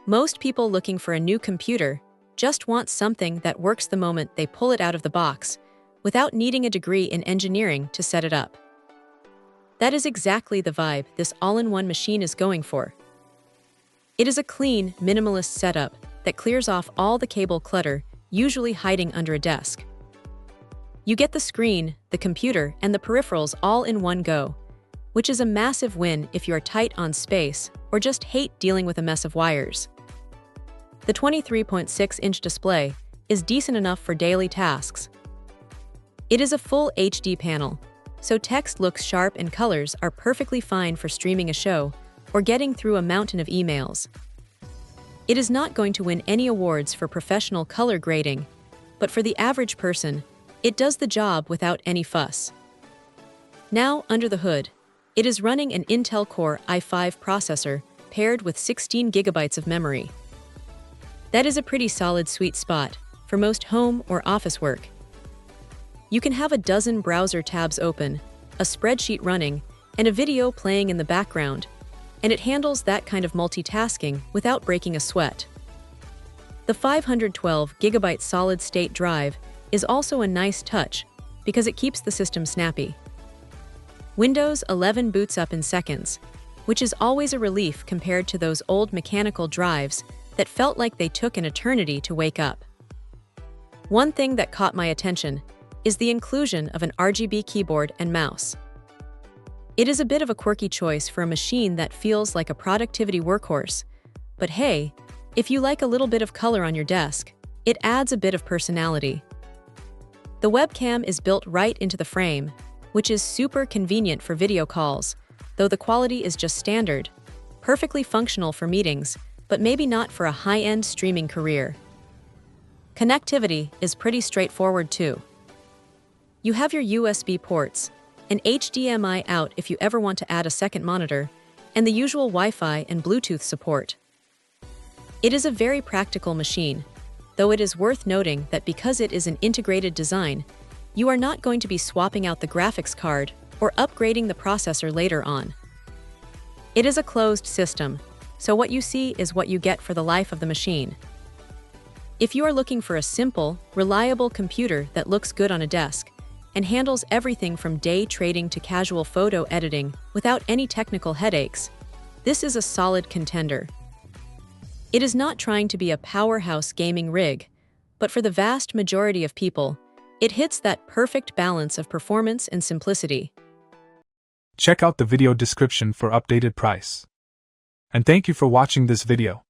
Most people looking for a new computer just want something that works the moment they pull it out of the box, without needing a degree in engineering to set it up. That is exactly the vibe this all-in-one machine is going for. It is a clean, minimalist setup that clears off all the cable clutter usually hiding under a desk. You get the screen, the computer, and the peripherals all in one go, which is a massive win if you are tight on space or just hate dealing with a mess of wires. The 23.6-inch display is decent enough for daily tasks. It is a full HD panel, so text looks sharp and colors are perfectly fine for streaming a show or getting through a mountain of emails. It is not going to win any awards for professional color grading, but for the average person, it does the job without any fuss. Now, under the hood, it is running an Intel Core i5 processor paired with 16 gigabytes of memory. That is a pretty solid sweet spot for most home or office work. You can have a dozen browser tabs open, a spreadsheet running, and a video playing in the background, and it handles that kind of multitasking without breaking a sweat. The 512 gigabyte solid-state drive is also a nice touch because it keeps the system snappy. Windows 11 boots up in seconds, which is always a relief compared to those old mechanical drives that felt like they took an eternity to wake up. One thing that caught my attention is the inclusion of an RGB keyboard and mouse. It is a bit of a quirky choice for a machine that feels like a productivity workhorse, but hey, if you like a little bit of color on your desk, it adds a bit of personality. The webcam is built right into the frame, which is super convenient for video calls, though the quality is just standard, perfectly functional for meetings, but maybe not for a high-end streaming career. Connectivity is pretty straightforward too. You have your USB ports, an HDMI out if you ever want to add a second monitor, and the usual Wi-Fi and Bluetooth support. It is a very practical machine, though it is worth noting that because it is an integrated design, you are not going to be swapping out the graphics card or upgrading the processor later on. It is a closed system, so what you see is what you get for the life of the machine. If you are looking for a simple, reliable computer that looks good on a desk and handles everything from day trading to casual photo editing without any technical headaches, this is a solid contender. It is not trying to be a powerhouse gaming rig, but for the vast majority of people, it hits that perfect balance of performance and simplicity. Check out the video description for updated price. And thank you for watching this video.